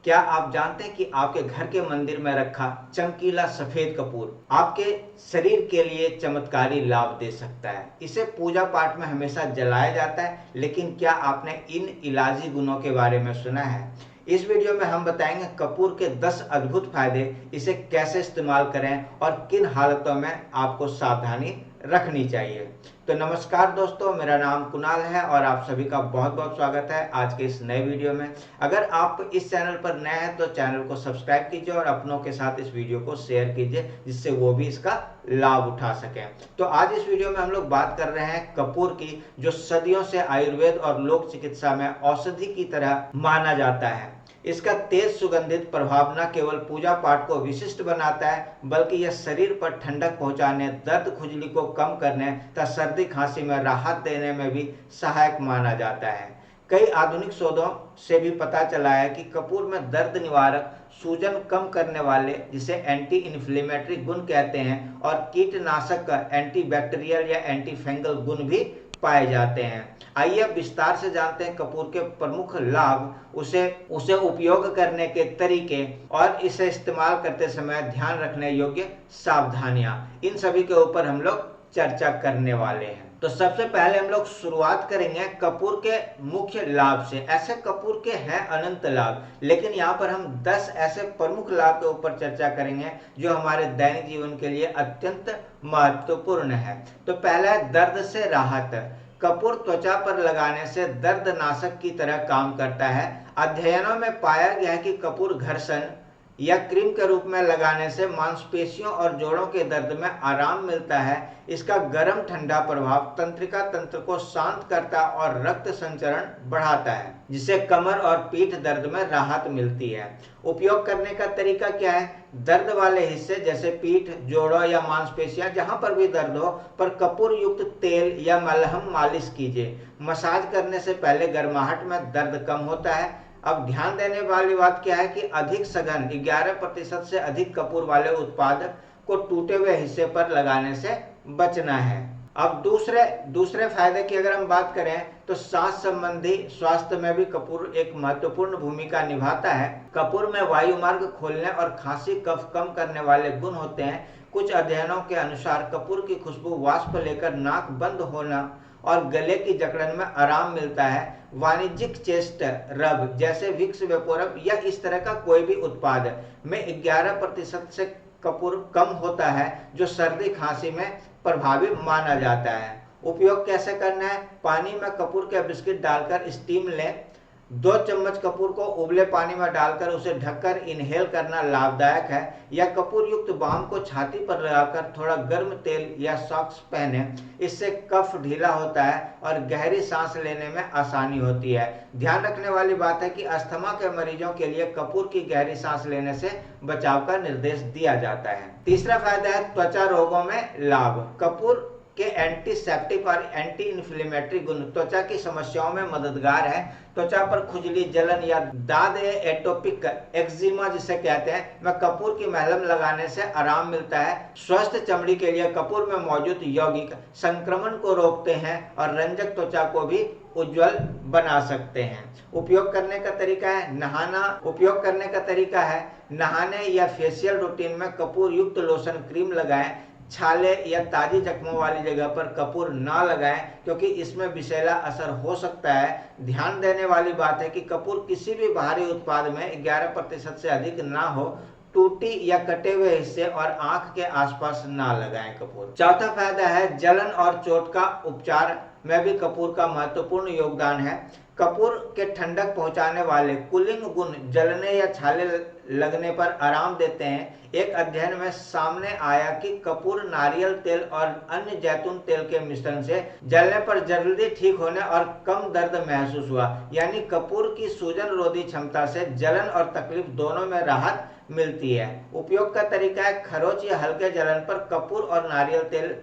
क्या आप जानते हैं कि आपके घर के मंदिर में रखा चमकीला सफेद कपूर आपके शरीर के लिए चमत्कारी लाभ दे सकता है। इसे पूजा पाठ में हमेशा जलाया जाता है, लेकिन क्या आपने इन इलाजी गुणों के बारे में सुना है? इस वीडियो में हम बताएंगे कपूर के 10 अद्भुत फायदे, इसे कैसे इस्तेमाल करें और किन हालतों में आपको सावधानी रखनी चाहिए। तो नमस्कार दोस्तों, मेरा नाम कुणाल है और आप सभी का बहुत बहुत स्वागत है आज के इस नए वीडियो में। अगर आप इस चैनल पर नए हैं तो चैनल को सब्सक्राइब कीजिए और अपनों के साथ इस वीडियो को शेयर कीजिए, जिससे वो भी इसका लाभ उठा सकें। तो आज इस वीडियो में हम लोग बात कर रहे हैं कपूर की, जो सदियों से आयुर्वेद और लोक चिकित्सा में औषधि की तरह माना जाता है। इसका तेज सुगंधित प्रभाव न केवल पूजा पाठ को विशिष्ट बनाता है, बल्कि यह शरीर पर ठंडक पहुंचाने, दर्द खुजली को कम करने तथा सर्दी खांसी में राहत देने में भी सहायक माना जाता है। कई आधुनिक शोधों से भी पता चला है कि कपूर में दर्द निवारक, सूजन कम करने वाले, जिसे एंटी इन्फ्लेमेटरी गुण कहते हैं, और कीटनाशक का एंटीबैक्टीरियल या एंटी फंगल गुण भी पाए जाते हैं। आइए अब विस्तार से जानते हैं कपूर के प्रमुख लाभ, उसे उपयोग करने के तरीके और इसे इस्तेमाल करते समय ध्यान रखने योग्य सावधानियां। इन सभी के ऊपर हम लोग चर्चा करने वाले हैं। तो सबसे पहले हम लोग शुरुआत करेंगे कपूर के मुख्य लाभ से। ऐसे कपूर के हैं अनंत लाभ, लेकिन यहाँ पर हम 10 ऐसे प्रमुख लाभ के ऊपर चर्चा करेंगे जो हमारे दैनिक जीवन के लिए अत्यंत महत्वपूर्ण है। तो पहला है दर्द से राहत। कपूर त्वचा पर लगाने से दर्दनाशक की तरह काम करता है। अध्ययनों में पाया गया है कि कपूर घर्षण या क्रीम के रूप में लगाने से मांसपेशियों और जोड़ों के दर्द में आराम मिलता है। इसका गर्म ठंडा प्रभाव तंत्रिका तंत्र को शांत करता और रक्त संचरण बढ़ाता है, जिससे कमर और पीठ दर्द में राहत मिलती है। उपयोग करने का तरीका क्या है? दर्द वाले हिस्से जैसे पीठ, जोड़ों या मांसपेशियां, जहां पर भी दर्द हो, पर कपूर युक्त तेल या मलहम मालिश कीजिए। मसाज करने से पहले गर्माहट में दर्द कम होता है। अब ध्यान देने वाली बात क्या है कि अधिक सघन 11% से अधिक कपूर वाले उत्पाद को टूटे हुए हिस्से पर लगाने से बचना है। अब दूसरे फायदे की अगर हम बात करें तो सांस संबंधी स्वास्थ्य में भी कपूर एक महत्वपूर्ण भूमिका निभाता है। कपूर में वायु मार्ग खोलने और खांसी कफ कम करने वाले गुण होते हैं। कुछ अध्ययनों के अनुसार कपूर की खुशबू वाष्प लेकर नाक बंद होना और गले की जकड़न में आराम मिलता है। वाणिज्यिक चेस्ट रब जैसे विक्स वेपोरब या इस तरह का कोई भी उत्पाद में 11% से कपूर कम होता है, जो सर्दी खांसी में प्रभावी माना जाता है। उपयोग कैसे करना है? पानी में कपूर के बिस्किट डालकर स्टीम लें। 2 चम्मच कपूर को उबले पानी में डालकर उसे ढककर इनहेल करना लाभदायक है। या कपूर युक्त बाम को छाती पर लगाकर थोड़ा गर्म तेल या सॉक्स पहने। इससे कफ ढीला होता है और गहरी सांस लेने में आसानी होती है। ध्यान रखने वाली बात है कि अस्थमा के मरीजों के लिए कपूर की गहरी सांस लेने से बचाव का निर्देश दिया जाता है। तीसरा फायदा है त्वचा रोगों में लाभ। कपूर के एंटीसेप्टिक और एंटी इन्फ्लेमेटरी गुण त्वचा की समस्याओं में मददगार है। त्वचा पर खुजली, जलन या दाद या एटोपिक एक्जिमा जिसे कहते हैं, में कपूर की महलम लगाने से आराम मिलता है। स्वस्थ चमड़ी के लिए कपूर में मौजूद यौगिक संक्रमण को रोकते हैं और रंजक त्वचा को भी उज्जवल बना सकते हैं। उपयोग करने का तरीका है नहाने या फेशियल रूटीन में कपूर युक्त लोशन क्रीम लगाएं। छाले या ताजी जख्मों वाली जगह पर कपूर ना लगाएं, क्योंकि इसमें विषैला असर हो सकता है। ध्यान देने वाली बात है कि कपूर किसी भी बाहरी उत्पाद में 11% से अधिक ना हो। टूटी या कटे हुए हिस्से और आंख के आसपास ना लगाएं कपूर। चौथा फायदा है जलन और चोट का उपचार में भी कपूर का महत्वपूर्ण योगदान है। कपूर के ठंडक पहुंचाने वाले कूलिंग गुण जलने या छाले लगने पर आराम देते हैं। एक अध्ययन में सामने आया कि कपूर, नारियल तेल और अन्य जैतून तेल के मिश्रण से जलने पर जल्दी ठीक होने और कम दर्द महसूस हुआ। यानी कपूर की सूजन रोधी क्षमता से जलन और तकलीफ दोनों में राहत मिलती है। उपयोग का तरीका है खरोंच या हल्के जलन पर कपूर और नारियल तेल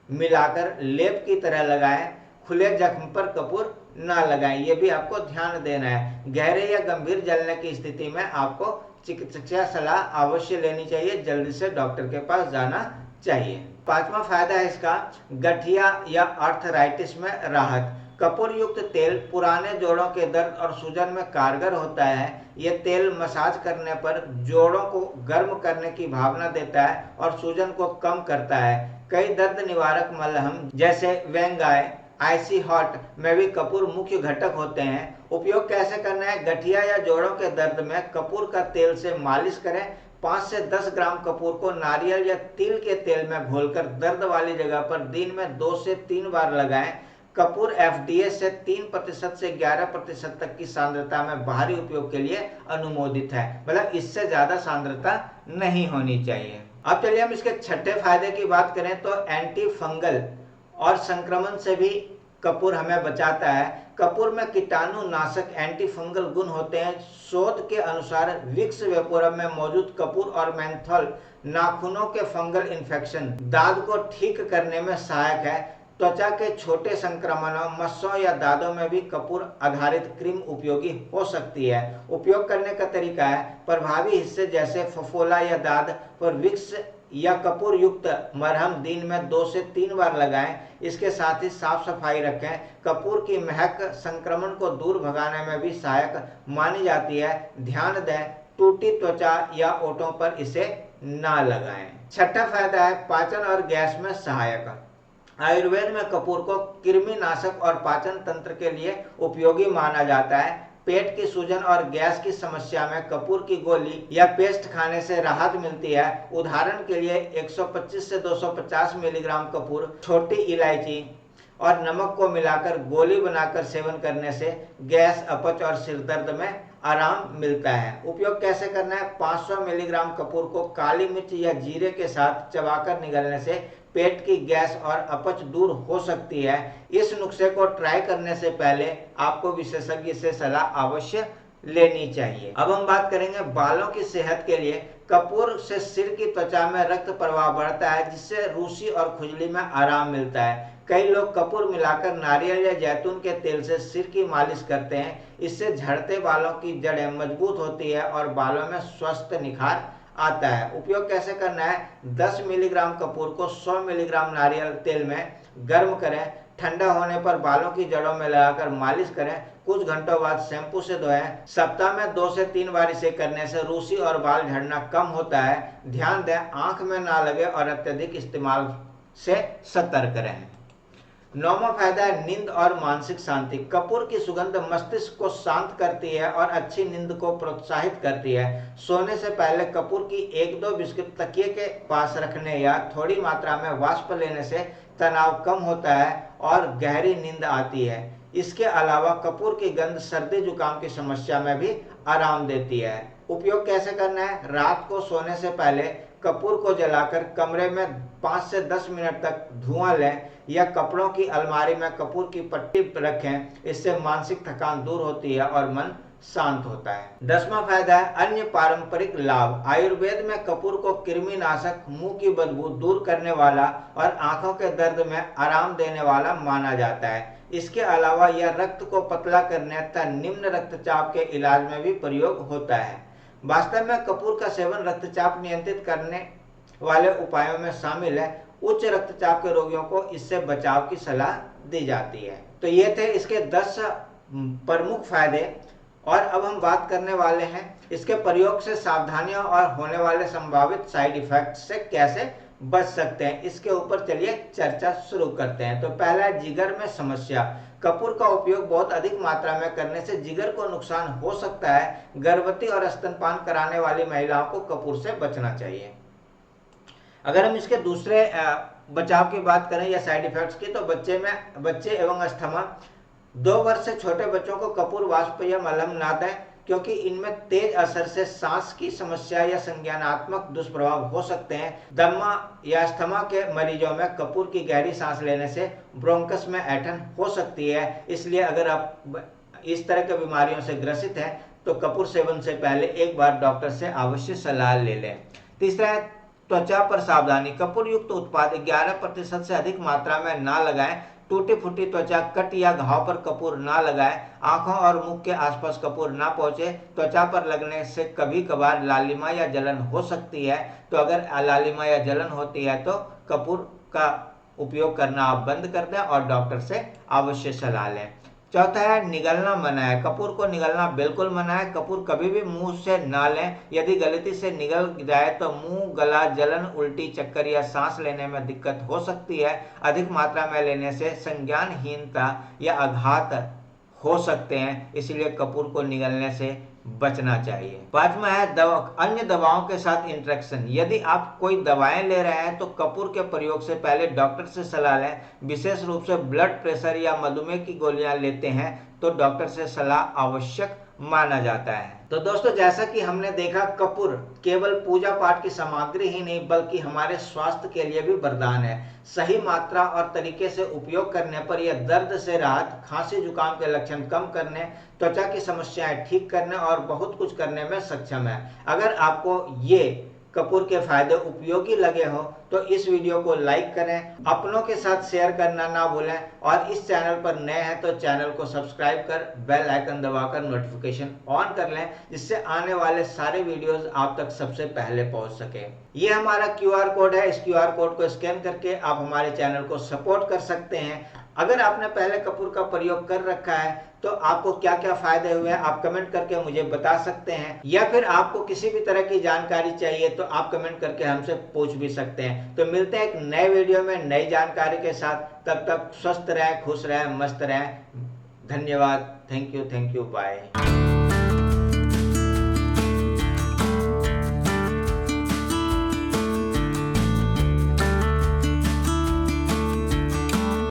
मिलाकर लेप की तरह लगाएं। खुले जख्म पर कपूर ना लगाएं, ये भी आपको ध्यान देना है। गहरे या गंभीर जलने की स्थिति में आपको चिकित्सा सलाह अवश्य लेनी चाहिए, जल्दी से डॉक्टर के पास जाना चाहिए। पांचवा फायदा है इसका गठिया या आर्थराइटिस में राहत। कपूर युक्त तेल पुराने जोड़ों के दर्द और सूजन में कारगर होता है। यह तेल मसाज करने पर जोड़ों को गर्म करने की भावना देता है और सूजन को कम करता है। कई दर्द निवारक मलहम जैसे वेंगाई, आईसी हॉट में भी कपूर मुख्य घटक होते हैं। उपयोग कैसे करना है? गठिया या जोड़ों के दर्द में कपूर का तेल से मालिश करें। 5 से 10 ग्राम कपूर को नारियल या तिल के तेल में घोलकर दर्द वाली जगह पर दिन में 2 से 3 बार लगाएं। कपूर एफडीए से 3% से 11% तक की सांद्रता में बाहरी उपयोग के लिए अनुमोदित है, मतलब इससे ज्यादा सांद्रता नहीं होनी चाहिए। अब चलिए हम इसके छठे फायदे की बात करें तो एंटी फंगल और संक्रमण से भी कपूर हमें बचाता है। कपूर में कीटाणु नाशक एंटी फंगल गुण होते हैं। शोध के अनुसार विक्स वेपोरम में मौजूद कपूर और मेंथोल नाखूनों के फंगल इन्फेक्शन, दाद को ठीक करने में सहायक है। त्वचा के छोटे संक्रमणों, मस्सों या दादों में भी कपूर आधारित क्रीम उपयोगी हो सकती है। उपयोग करने का तरीका है, प्रभावी हिस्से जैसे फफोला या दाद पर विक्स या कपूर युक्त मरहम दिन में 2 से 3 बार लगाएं। इसके साथ ही साफ सफाई रखें। कपूर की महक संक्रमण को दूर भगाने में भी सहायक मानी जाती है। ध्यान दें, टूटी त्वचा या ओठों पर इसे ना लगाएं। छठा फायदा है पाचन और गैस में सहायक। आयुर्वेद में कपूर को कृमिनाशक और पाचन तंत्र के लिए उपयोगी माना जाता है। पेट की सूजन और गैस की समस्या में कपूर की गोली या पेस्ट खाने से राहत मिलती है। उदाहरण के लिए 125 से 250 मिलीग्राम कपूर, छोटी इलायची और नमक को मिलाकर गोली बनाकर सेवन करने से गैस, अपच और सिरदर्द में आराम मिलता है। उपयोग कैसे करना है? 500 मिलीग्राम कपूर को काली मिर्च या जीरे के साथ चबाकर निगलने से पेट की गैस और अपच दूर हो सकती है। इस नुस्खे को ट्राई करने से पहले आपको विशेषज्ञ से सलाह अवश्य लेनी चाहिए। अब हम बात करेंगे बालों की सेहत के लिए। कपूर से सिर की त्वचा में रक्त प्रवाह बढ़ता है, जिससे रूसी और खुजली में आराम मिलता है। कई लोग कपूर मिलाकर नारियल या जैतून के तेल से सिर की मालिश करते हैं। इससे झड़ते बालों की जड़ें मजबूत होती है और बालों में स्वस्थ निखार आता है। उपयोग कैसे करना है? 10 मिलीग्राम कपूर को 100 मिलीग्राम नारियल तेल में गर्म करें। ठंडा होने पर बालों की जड़ों में लगाकर मालिश करें। कुछ घंटों बाद शैम्पू से धोएं। सप्ताह में 2 से 3 बार इसे करने से रूसी और बाल झड़ना कम होता है। ध्यान दें, आंख में ना लगे और अत्यधिक इस्तेमाल से सतर्क रहें। 9वां फायदा है नींद और मानसिक शांति। कपूर की सुगंध मस्तिष्क को शांत करती है और अच्छी नींद को प्रोत्साहित करती है। सोने से पहले कपूर की 1-2 बिस्किट तकिए के पास रखने या थोड़ी मात्रा में वाष्प लेने से तनाव कम होता है और गहरी नींद आती है। इसके अलावा कपूर की गंध सर्दी जुकाम की समस्या में भी आराम देती है। उपयोग कैसे करना है? रात को सोने से पहले कपूर को जलाकर कमरे में 5 से 10 मिनट तक धुआं लें या कपड़ों की अलमारी में कपूर की पट्टी रखें। इससे मानसिक थकान दूर होती है और मन शांत होता है। 10वां फायदा है अन्य पारंपरिक लाभ। आयुर्वेद में कपूर को कृमिनाशक, मुंह की बदबू दूर करने वाला और आंखों के दर्द में आराम देने वाला माना जाता है। इसके अलावा यह रक्त को पतला करने तथा निम्न रक्तचाप के इलाज में भी प्रयोग होता है। वास्तव में कपूर का सेवन रक्तचाप नियंत्रित करने वाले उपायों में शामिल है। उच्च रक्तचाप के रोगियों को इससे बचाव की सलाह दी जाती है। तो ये थे इसके 10 प्रमुख फायदे। और अब हम बात करने वाले हैं इसके प्रयोग से सावधानियों और होने वाले संभावित साइड इफेक्ट से कैसे बच सकते हैं। इसके ऊपर चलिए चर्चा शुरू करते हैं। तो पहला, जिगर में समस्या। कपूर का उपयोग बहुत अधिक मात्रा में करने से जिगर को नुकसान हो सकता है। गर्भवती और स्तनपान कराने वाली महिलाओं को कपूर से बचना चाहिए। अगर हम इसके दूसरे बचाव की बात करें या साइड इफेक्ट्स की, तो बच्चे एवं अस्थमा 2 वर्ष से छोटे बच्चों को कपूर वाष्प या मलहम ना दें, क्योंकि इनमें तेज असर से सांस की समस्या या संज्ञानात्मक दुष्प्रभाव हो सकते हैं। दमा या अस्थमा के मरीजों में कपूर की गहरी सांस लेने से ब्रोंकस में ऐंठन हो सकती है। इसलिए अगर आप इस तरह की बीमारियों से ग्रसित हैं तो कपूर सेवन से पहले एक बार डॉक्टर से अवश्य सलाह ले लें। तीसरा है त्वचा पर सावधानी। कपूर युक्त उत्पाद 11% से अधिक मात्रा में ना लगाएं। टूटी फूटी त्वचा, कट या घाव पर कपूर ना लगाएं। आंखों और मुख के आसपास कपूर ना पहुंचे। त्वचा पर लगने से कभी कभार लालिमा या जलन हो सकती है। तो अगर लालिमा या जलन होती है तो कपूर का उपयोग करना आप बंद कर दें और डॉक्टर से अवश्य सलाह लें। चौथा है निगलना मना है। कपूर को निगलना बिल्कुल मना है। कपूर कभी भी मुंह से ना लें। यदि गलती से निगल जाए तो मुंह, गला जलन, उल्टी, चक्कर या सांस लेने में दिक्कत हो सकती है। अधिक मात्रा में लेने से संज्ञानहीनता या आघात हो सकते हैं, इसलिए कपूर को निगलने से बचना चाहिए। पांचवा है अन्य दवाओं के साथ इंटरेक्शन। यदि आप कोई दवाएं ले रहे हैं तो कपूर के प्रयोग से पहले डॉक्टर से सलाह लें। विशेष रूप से ब्लड प्रेशर या मधुमेह की गोलियां लेते हैं तो डॉक्टर से सलाह आवश्यक माना जाता है। तो दोस्तों, जैसा कि हमने देखा, कपूर केवल पूजा पाठ की सामग्री ही नहीं बल्कि हमारे स्वास्थ्य के लिए भी वरदान है। सही मात्रा और तरीके से उपयोग करने पर यह दर्द से राहत, खांसी जुकाम के लक्षण कम करने, त्वचा की समस्याएं ठीक करने और बहुत कुछ करने में सक्षम है। अगर आपको ये कपूर के फायदे उपयोगी लगे हो तो इस वीडियो को लाइक करें, अपनों के साथ शेयर करना ना भूलें और इस चैनल पर नए हैं तो चैनल को सब्सक्राइब कर बेल आइकन दबाकर नोटिफिकेशन ऑन कर लें, जिससे आने वाले सारे वीडियोस आप तक सबसे पहले पहुंच सके। ये हमारा QR कोड है। इस QR कोड को स्कैन करके आप हमारे चैनल को सपोर्ट कर सकते हैं। अगर आपने पहले कपूर का प्रयोग कर रखा है तो आपको क्या क्या फायदे हुए हैं आप कमेंट करके मुझे बता सकते हैं, या फिर आपको किसी भी तरह की जानकारी चाहिए तो आप कमेंट करके हमसे पूछ भी सकते हैं। तो मिलते हैं एक नए वीडियो में नई जानकारी के साथ। तब तक स्वस्थ रहें, खुश रहें, मस्त रहें। धन्यवाद। Thank you, bye.